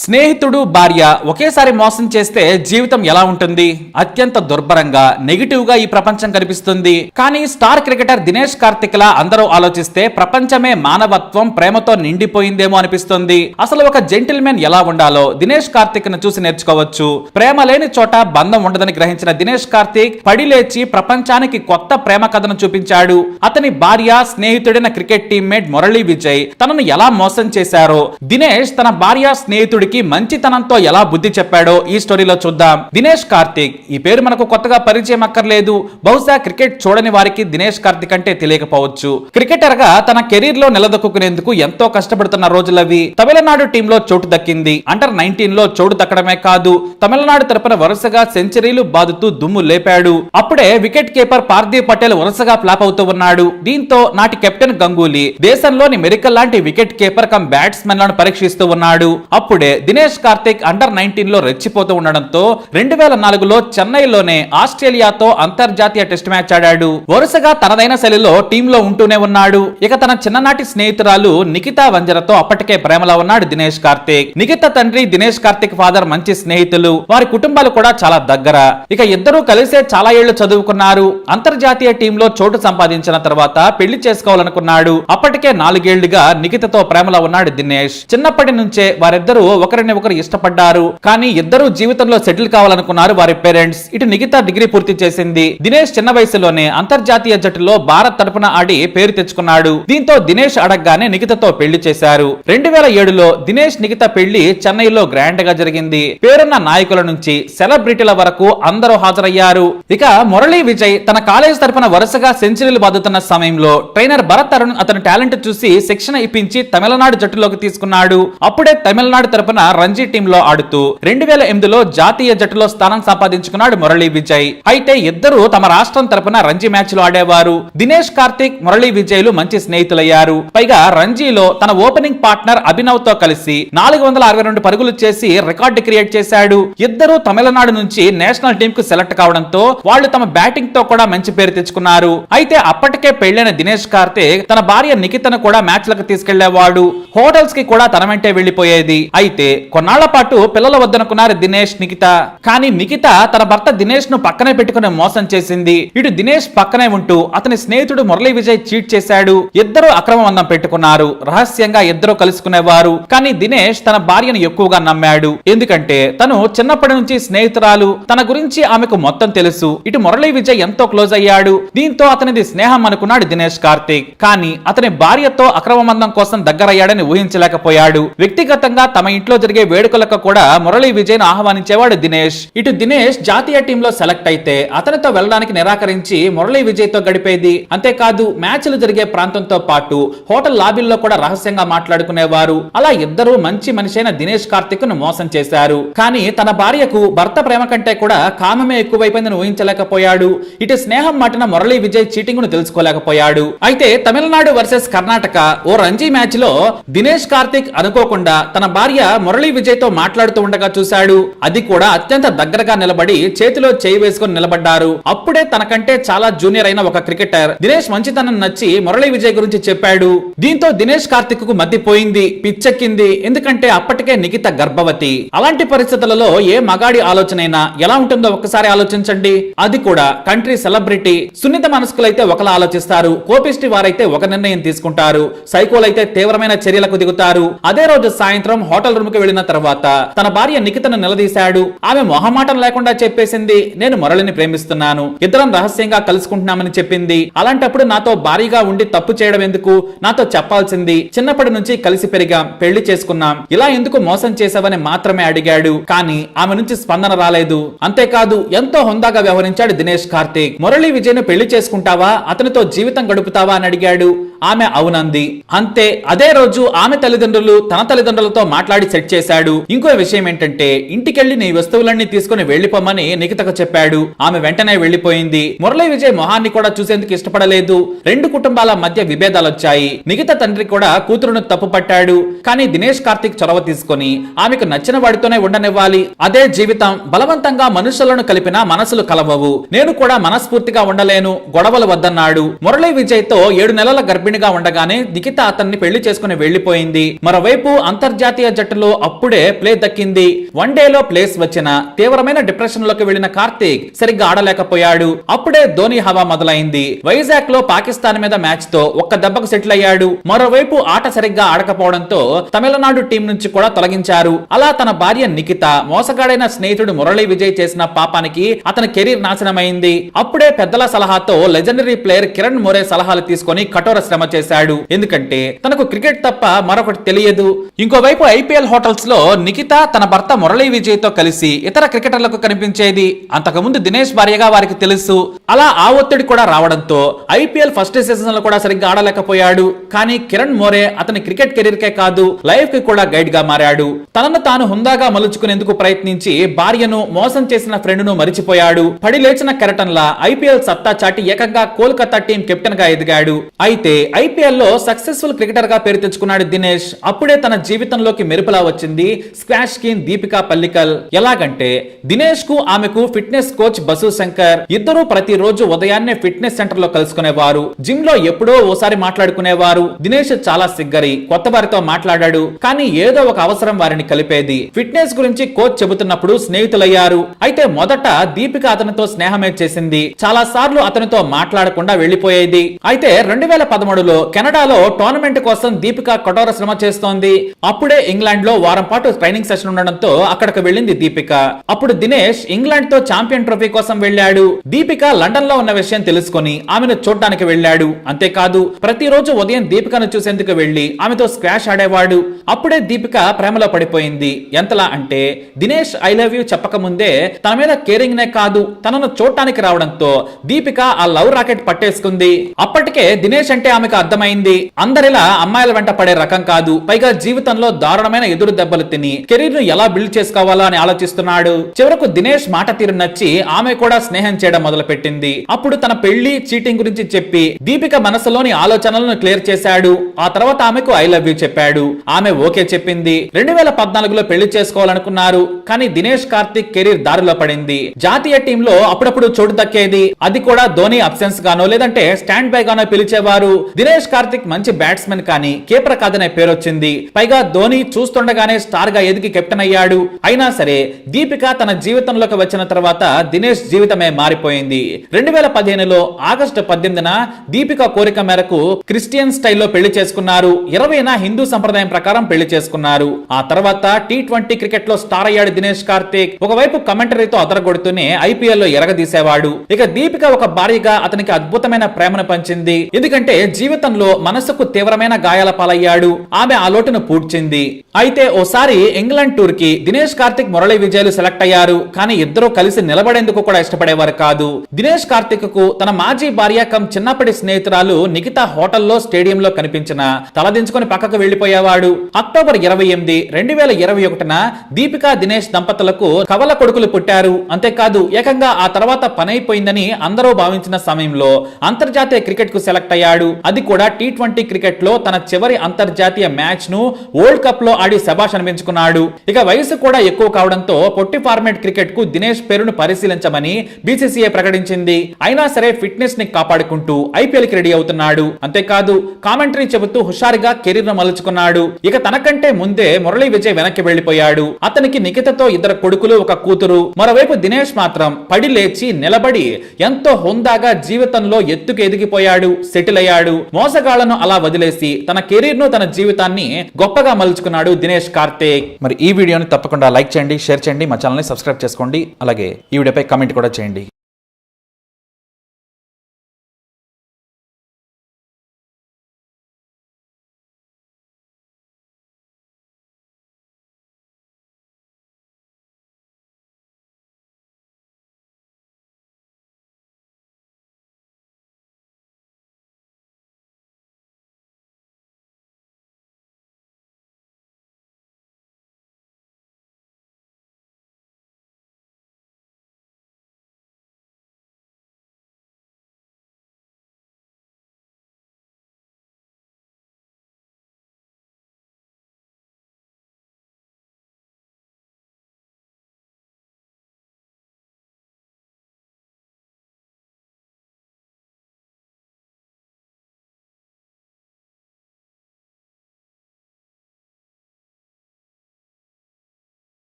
స్నేహితుడు భార్య ఒకేసారి మోసం చేస్తే జీవితం ఎలా ఉంటుంది? అత్యంత దుర్భరంగా నెగిటివ్ గా ఈ ప్రపంచం కనిపిస్తుంది. కానీ స్టార్ క్రికెటర్ దినేష్ కార్తిక్ లా అందరూ ఆలోచిస్తే ప్రపంచమే మానవత్వం ప్రేమతో నిండిపోయిందేమో అనిపిస్తుంది. అసలు ఒక జెంటిల్మెన్ ఎలా ఉండాలో దినేష్ కార్తిక్ ను చూసి నేర్చుకోవచ్చు. ప్రేమ లేని చోట బంధం ఉండదని గ్రహించిన దినేష్ కార్తిక్ పడి లేచి ప్రపంచానికి కొత్త ప్రేమ కథను చూపించాడు. అతని భార్య స్నేహితుడైన క్రికెట్ టీమ్మేట్ మురళీ విజయ్ తనను ఎలా మోసం చేశారో దినేష్ తన భార్య స్నేహితుడికి మంచితనంతో ఎలా బుద్ధి చెప్పాడో ఈ స్టోరీలో చూద్దాం. దినేష్ కార్తిక్ ఈ పేరు మనకు కొత్తగా పరిచయం అక్కర్లేదు. బహుశా క్రికెట్ చూడని వారికి దినేష్ కార్తిక్ అంటే తెలియకపోవచ్చు. క్రికెటర్ గా తన కెరీర్ లో నిలదొక్కునేందుకు ఎంతో కష్టపడుతున్న రోజులవి. తమిళనాడు టీంలో చోటు దక్కింది. అండర్ 19 లో చోటు దక్కడమే కాదు, తమిళనాడు తరపున వరుసగా సెంచరీలు బాదుతూ దుమ్ము లేపాడు. అప్పుడే వికెట్ కీపర్ పార్థివ్ పటేల్ వరుసగా ఫ్లాప్ అవుతూ ఉన్నాడు. దీంతో నాటి కెప్టెన్ గంగూలీ దేశంలోని మెరికల్ లాంటి వికెట్ కీపర్ కమ్ బ్యాట్స్మెన్ లను పరీక్షిస్తూ ఉన్నాడు. అప్పుడే దినేష్ కార్తిక్ అండర్ 19 లో రెచ్చిపోతూ ఉండడంతో 2004లో చెన్నైలోనే ఆస్ట్రేలియాతో అంతర్జాతీయ టెస్ట్ మ్యాచ్ ఆడాడు. వరుసగా తనదైన శైలిలో టీంలో ఉంటూనే ఉన్నాడు. ఇక తన చిన్ననాటి స్నేహితురాలు నిఖితా వంజరతో అప్పటికే ప్రేమలో ఉన్నాడు దినేష్ కార్తిక్. నిఖిత తండ్రి దినేష్ కార్తిక్ ఫాదర్ మంచి స్నేహితులు. వారి కుటుంబాలు కూడా చాలా దగ్గర. ఇక ఇద్దరూ కలిసే చాలా ఏళ్లు చదువుకున్నారు. అంతర్జాతీయ టీంలో చోటు సంపాదించిన తర్వాత పెళ్లి చేసుకోవాలనుకున్నాడు. అప్పటికే 4 ఏళ్లుగా నిఖితతో ప్రేమలో ఉన్నాడు దినేష్. చిన్నప్పటి నుంచే వారిద్దరూ ఒకరిని ఒకరు ఇష్టపడ్డారు. కానీ ఇద్దరు జీవితంలో సెటిల్ కావాలనుకున్నారు వారి పేరెంట్స్. ఇటు నిఖిత డిగ్రీ పూర్తి చేసింది. దినేష్ చిన్న వయసులోనే అంతర్జాతీయ జట్టులో భారత్ తరపున ఆడి పేరు తెచ్చుకున్నాడు. దీంతో దినేష్ అడగగానే నిఖితతో పెళ్లి చేశారు. 2007లో దినేష్ నిఖిత పెళ్లి చెన్నైలో గ్రాండ్ గా జరిగింది. పేరున్న నాయకుల నుంచి సెలబ్రిటీల వరకు అందరూ హాజరయ్యారు. ఇక మురళీ విజయ్ తన కాలేజ్ తరపున వరుసగా సెంచరీలు బాదుతున్న సమయంలో ట్రైనర్ భరత్ అరుణ్ అతని టాలెంట్ చూసి శిక్షణ ఇప్పించి తమిళనాడు జట్టులోకి తీసుకున్నాడు. అప్పుడే తమిళనాడు తరపున రంజీ టీంలో ఆడుతూ 2008లో జాతీయ జట్టులో స్థానం సంపాదించుకున్నాడు మురళీ విజయ్. అయితే ఇద్దరు తమ రాష్ట్రం తరపున రంజీ మ్యాచ్ లో ఆడేవారు. దినేష్ కార్తిక్ మురళీ విజయ్లు మంచి స్నేహితులయ్యారు. పైగా రంజీలో తన ఓపెనింగ్ పార్ట్నర్ అభినవ్ తో కలిసి 462 పరుగులు చేసి రికార్డు క్రియేట్ చేశాడు. ఇద్దరు తమిళనాడు నుంచి నేషనల్ టీం కు సెలెక్ట్ కావడంతో వాళ్ళు తమ బ్యాటింగ్ తో కూడా మంచి పేరు తెచ్చుకున్నారు. అయితే అప్పటికే పెళ్లైన దినేష్ కార్తిక్ తన భార్య నిఖితను కూడా మ్యాచ్లకు తీసుకెళ్లేవాడు. హోటల్స్ కి కూడా తన వెంటే వెళ్లిపోయేది. అయితే కొన్నాళ్ల పాటు పిల్లల వద్దనుకున్నారు దినేష్ నిఖిత. కానీ నిఖిత తన భర్త దినేష్ ను పక్కనే పెట్టుకుని మోసం చేసింది. ఇటు దినేష్ పక్కనే ఉంటూ అతని స్నేహితుడు మురళీ విజయ్ చీట్ చేశాడు. ఇద్దరు అక్రమ బంధం పెట్టుకున్నారు. రహస్యంగా ఇద్దరు కలుసుకునేవారు. కానీ దినేష్ తన భార్యను ఎక్కువగా నమ్మాడు. ఎందుకంటే తను చిన్నప్పటి నుంచి స్నేహితురాలు. తన గురించి ఆమెకు మొత్తం తెలుసు. ఇటు మురళీ విజయ్ ఎంతో క్లోజ్ అయ్యాడు. దీంతో అతనిది స్నేహం అనుకున్నాడు దినేష్ కార్తిక్. కానీ అతని భార్యతో అక్రమ బంధం కోసం దగ్గరయ్యాడని ఊహించలేకపోయాడు. వ్యక్తిగతంగా తమ ఇంట్లో జరిగే వేడుకలకు కూడా మురళీ విజయ్ ను ఆహ్వానించేవాడు దినేష్. ఇటు దినేష్ జాతీయ టీంలో సెలెక్ట్ అయితే అతనితో వెళ్ళడానికి నిరాకరించి మురళీ విజయ్ తో గడిపేది. అంతేకాదు మ్యాచ్లు జరిగే ప్రాంతంతో పాటు హోటల్ లాబీల్లో కూడా రహస్యంగా మాట్లాడుకునేవారు. అలా ఇద్దరు మంచి మనిషైన దినేష్ కార్తిక్ ను మోసం చేశారు. కానీ తన భార్యకు భర్త ప్రేమ కంటే కూడా కామమే ఎక్కువైపోయిందని ఊహించలేకపోయాడు. ఇటు స్నేహం మాటిన మురళీ విజయ్ చీటింగ్ ను తెలుసుకోలేకపోయాడు. అయితే తమిళనాడు వర్సెస్ కర్ణాటక ఓ రంజీ మ్యాచ్ లో దినేష్ కార్తిక్ అనుకోకుండా తన భార్య మురళీ విజయ్ తో మాట్లాడుతూ ఉండగా చూశాడు. అది కూడా అత్యంత దగ్గరగా నిలబడి చేతిలో చేయి వేసుకుని నిలబడ్డారు. అప్పుడే తనకంటే చాలా జూనియర్ అయిన ఒక క్రికెటర్ దినేష్ మంచితనం నచ్చి మురళీ విజయ్ గురించి చెప్పాడు. దీంతో దినేష్ కార్తిక్ కు మతిపోయింది, పిచ్చెక్కింది. ఎందుకంటే అప్పటికే నిఖిత గర్భవతి. అలాంటి పరిస్థితులలో ఏ మగాడి ఆలోచనైనా ఎలా ఉంటుందో ఒక్కసారి ఆలోచించండి. అది కూడా కంట్రీ సెలబ్రిటీ. సున్నిత మనస్కులైతే ఒకలా ఆలోచిస్తారు, కోపిష్టి వారైతే ఒక నిర్ణయం తీసుకుంటారు, సైకోలైతే తీవ్రమైన చర్యలకు దిగుతారు. అదే రోజు సాయంత్రం హోటల్ రూమ్ కు వెళ్లిన తర్వాత తన భార్య నిఖితను నిలదీశాడు. ఆమె మొహమాటం లేకుండా చెప్పేసింది, నేను మురళిని ప్రేమిస్తున్నాను, ఇద్దరం రహస్యంగా కలుసుకుంటున్నామని చెప్పింది. అలాంటప్పుడు నాతో భారీగా ఉండి తప్పు చేయడం ఎందుకు? నాతో చెప్పాల్సింది. చిన్నప్పటి నుంచి కలిసి పెరిగాం, పెళ్లి చేసుకున్నాం, ఇలా ఎందుకు మోసం చేశావని మాత్రమే అడిగాడు. కానీ ఆమె నుంచి స్పందన రాలేదు. అంతేకాదు ఎంతో హుందాగా వ్యవహరించాడు దినేష్ కార్తిక్. మురళీ విజయ్ ను పెళ్లి చేసుకుంటావా, అతనితో జీవితం గడుపుతావా అని అడిగాడు. ఆమె అవునంది. అంతే అదే రోజు ఆమె తల్లిదండ్రులు తన తల్లిదండ్రులతో మాట్లాడి సెట్ చేశాడు. ఇంకో విషయం ఏంటంటే ఇంటికెళ్లి నీ వస్తువులన్నీ తీసుకుని వెళ్లిపోమని నిఖితకు చెప్పాడు. ఆమె వెంటనే వెళ్లిపోయింది. మురళీ విజయ్ మొహాన్ని కూడా చూసేందుకు ఇష్టపడలేదు. రెండు కుటుంబాల మధ్య విభేదాలొచ్చాయి. నిఖిత తండ్రి కూడా కూతురును తప్పు పట్టాడు. కానీ దినేష్ కార్తిక్ చొరవ తీసుకుని ఆమెకు నచ్చిన వాడితోనే ఉండనివ్వాలి, అదే జీవితం, బలవంతంగా మనుషులను కలిపినా మనసులు కలవవు, నేను కూడా మనస్ఫూర్తిగా ఉండలేను, గొడవలు వద్దన్నాడు. మురళీ విజయ్ తో 7 నెలల గర్భ గర్భిణిగా ఉండగానే నిఖిత అతన్ని పెళ్లి చేసుకుని వెళ్లిపోయింది. మరోవైపు అంతర్జాతీయ జట్టులో అప్పుడే ప్లే దక్కింది. వన్డేలో ప్లేస్ వచ్చిన తీవ్రమైన డిప్రెషన్ లోకి వెళ్లిన కార్తీక్ సరిగ్గా ఆడలేకపోయాడు. అప్పుడే ధోని హవా మొదలైంది. వైజాగ్ లో పాకిస్తాన్ మీద మ్యాచ్ తో ఒక్క దెబ్బకు సెటిల్ అయ్యాడు. మరోవైపు ఆట సరిగ్గా ఆడకపోవడంతో తమిళనాడు టీం నుంచి కూడా తొలగించారు. అలా తన భార్య నిఖిత మోసగాడైన స్నేహితుడు మురళీ విజయ్ చేసిన పాపానికి అతని కెరీర్ నాశనమైంది. అప్పుడే పెద్దల సలహాతో లెజెండరీ ప్లేయర్ కిరణ్ మోరే సలహాలు తీసుకొని కఠోర శ్రమ చేశాడు. ఎందుకంటే తనకు క్రికెట్ తప్ప మరొకటి తెలియదు. ఇంకోవైపు ఐపీఎల్ హోటల్స్ లో నిఖిత తన భర్త మురళీ విజయ్ తో కలిసి ఇతర క్రికెటర్లకు కనిపించేది. అంతకుముందు దినేష్ భార్యగా వారికి తెలుసు. అలా ఆ ఒత్తిడి కూడా రావడంతో ఐపీఎల్ ఫస్ట్ సీజన్ లో కూడా సరిగ్గా ఆడలేకపోయాడు. కానీ కిరణ్ మోరే అతని క్రికెట్ కెరీర్ కే కాదు లైఫ్ కి కూడా గైడ్ గా మారాడు. తనను తాను హుందాగా మలుచుకునేందుకు ప్రయత్నించి భార్యను మోసం చేసిన ఫ్రెండ్ ను మరిచిపోయాడు. పడి లేచిన కెరటన్ లా ఐపీఎల్ సత్తా చాటి ఏకంగా కోల్కతా టీం కెప్టెన్ గా ఎదిగాడు. అయితే ఐపీఎల్ లో సక్సెస్ఫుల్ క్రికెటర్ గా పేరు తెచ్చుకున్నాడు దినేష్. అప్పుడే తన జీవితంలోకి మెరుపులా వచ్చింది స్క్వాష్ కింగ్ దీపికా పల్లికల్. ఎలాగంటే దినేష్ కు ఆమెకు ఫిట్నెస్ కోచ్ బసు శంకర్ ఇద్దరు ప్రతిరోజు ఉదయాన్నే ఫిట్నెస్ సెంటర్ లో కలుసుకునేవారు. జిమ్ లో ఎప్పుడో ఓసారి మాట్లాడుకునేవారు. దినేష్ చాలా సిగ్గరి, కొత్త వారితో మాట్లాడాడు. కానీ ఏదో ఒక అవసరం వారిని కలిపేది. ఫిట్నెస్ గురించి కోచ్ చెబుతున్నప్పుడు స్నేహితులయ్యారు. అయితే మొదట దీపిక అతనితో స్నేహమే చేసింది. చాలా సార్లు అతనితో మాట్లాడకుండా వెళ్లిపోయేది. అయితే 2013లో కెనడాలో టోర్నమెంట్ కోసం దీపిక కఠోర శ్రమ చేస్తోంది. అప్పుడే ఇంగ్లాండ్ లో వారం పాటు ట్రైనింగ్ సెషన్ ఉండడంతో అక్కడికి వెళ్ళింది దీపిక. అప్పుడు దినేష్ ఇంగ్లాండ్ తో ఛాంపియన్ ట్రోఫీ కోసం వెళ్ళాడు. దీపిక లండన్ లో ఉన్న విషయం తెలుసుకొని ఆమెను చూడడానికి వెళ్ళాడు. అంతేకాదు ప్రతిరోజు ఉదయం దీపికను చూసేందుకు వెళ్లి ఆమెతో స్క్వాష్ ఆడేవాడు. అప్పుడే దీపిక ప్రేమలో పడిపోయింది. ఎంతలా అంటే దినేష్ ఐ లవ్ యూ చెప్పక ముందే తన మీద కేరింగ్ నే కాదు తనను చూడటానికి రావడంతో దీపిక ఆ లవ్ రాకెట్ పట్టేసుకుంది. అప్పటికే దినేష్ అంటే ఆమెకు అర్థమైంది. అందరిలా అమ్మాయిల వెంట పడే రకం కాదు. పైగా జీవితంలో దారుణమైన ఎదురు దెబ్బలు తిని కెరీర్ ను ఎలా బిల్డ్ చేసుకోవాలో అని ఆలోచిస్తున్నాడు. చివరకు దినేష్ మాట తీరు నచ్చి ఆమె కూడా స్నేహం చేయడం మొదలు పెట్టింది. అప్పుడు తన పెళ్లి చీటింగ్ గురించి చెప్పి దీపిక మనసులోని ఆలోచనలను క్లియర్ చేశాడు. ఆ తర్వాత ఆమెకు ఐ లవ్ యూ చెప్పాడు. ఆమె ఓకే చెప్పింది. 2014లో పెళ్లి చేసుకోవాలనుకున్నారు. కానీ దినేష్ కార్తిక్ కెరీర్ దారిలో పడింది. జాతీయ టీంలో అప్పుడప్పుడు చోటు దక్కేది. అది కూడా ధోని అబ్సెన్స్ గానో లేదంటే స్టాండ్ బై గానో పిలిచేవారు. దినేష్ కార్తిక్ మంచి బ్యాట్స్మెన్ కానీ కీపర్ కాదనే పేరొచ్చింది. పైగా ధోని చూస్తుండగానే స్టార్ గా ఎదిగి కెప్టెన్ అయ్యాడు. అయినా సరే దీపిక తన జీవితంలోకి వచ్చిన తర్వాత దినేష్ జీవితమే మారిపోయింది. 2015లో ఆగస్టు 18న దీపిక కోరిక మేరకు క్రిస్టియన్ స్టైల్లో పెళ్లి చేసుకున్నారు. 20న హిందూ సంప్రదాయం ప్రకారం పెళ్లి చేసుకున్నారు. ఆ తర్వాత T20 క్రికెట్ లో స్టార్ అయ్యాడు దినేష్ కార్తిక్. ఒకవైపు కమెంటరీతో అదరగొడుతూనే ఐపీఎల్ లో ఎరగదీసేవాడు. ఇక దీపిక ఒక భార్యగా అతనికి అద్భుతమైన ప్రేమను పంచింది. ఎందుకంటే జీవితంలో మనసుకు తీవ్రమైన గాయాల పాలయ్యాడు. ఆమె ఆ లోటును పూడ్చింది. అయితే ఓసారి ఇంగ్లాండ్ టూర్ కి దినేష్ కార్తిక్ మురళీ విజయ్ సెలెక్ట్ అయ్యారు. కానీ ఇద్దరు కలిసి నిలబడేందుకు కూడా ఇష్టపడేవారు కాదు. దినేష్ కార్తిక్ కు తన మాజీ భార్య కమ్ చిన్నప్పటి స్నేహితురాలు నిఖిత హోటల్లో స్టేడియంలో కనిపించిన తలదించుకొని పక్కకు వెళ్లిపోయేవాడు. అక్టోబర్ 28, 2021న దీపికా దినేష్ దంపతులకు కవల కొడుకులు పుట్టారు. అంతేకాదు ఏకంగా ఆ తర్వాత పనైపోయిందని అందరూ భావించిన సమయంలో అంతర్జాతీయ క్రికెట్ కు సెలెక్ట్ అయ్యాడు. అది కూడా T20 క్రికెట్ లో తన చివరి అంతర్జాతీయ మ్యాచ్ ను వరల్డ్ కప్ లో ఆడి శభాష్ అనిపించుకున్నాడు. ఇక వయసు కూడా ఎక్కువ కావడంతో పొట్టి ఫార్మాట్ క్రికెట్ కు దినేష్ పేరును పరిశీలించమని బీసీసీఐ ప్రకటించింది. అయినా సరే ఫిట్నెస్ ని కాపాడుకుంటూ ఐపీఎల్ కి రెడీ అవుతున్నాడు. అంతేకాదు కామెంటరీ చెబుతూ హుషారుగా కెరీర్ ను మలుచుకున్నాడు. ఇక తనకంటే ముందే మురళీ విజయ్ వెనక్కి వెళ్లిపోయాడు. అతనికి నిఖితతో 2 కొడుకులు, 1 కూతురు. మరోవైపు దినేష్ మాత్రం పడి లేచి నిలబడి ఎంతో హుందాగా జీవితంలో ఎత్తుకు ఎదిగిపోయాడు, సెటిల్ అయ్యాడు. మోసగాళ్లను అలా వదిలేసి తన కెరీర్ ను, తన జీవితాన్ని గొప్పగా మలుచుకున్నాడు దినేష్ కార్తిక్. మరి ఈ వీడియోని తప్పకుండా లైక్ చేయండి, షేర్ చేయండి, మా ఛానల్ ని సబ్స్క్రైబ్ చేసుకోండి. అలాగే ఈ వీడియోపై కామెంట్ కూడా చేయండి.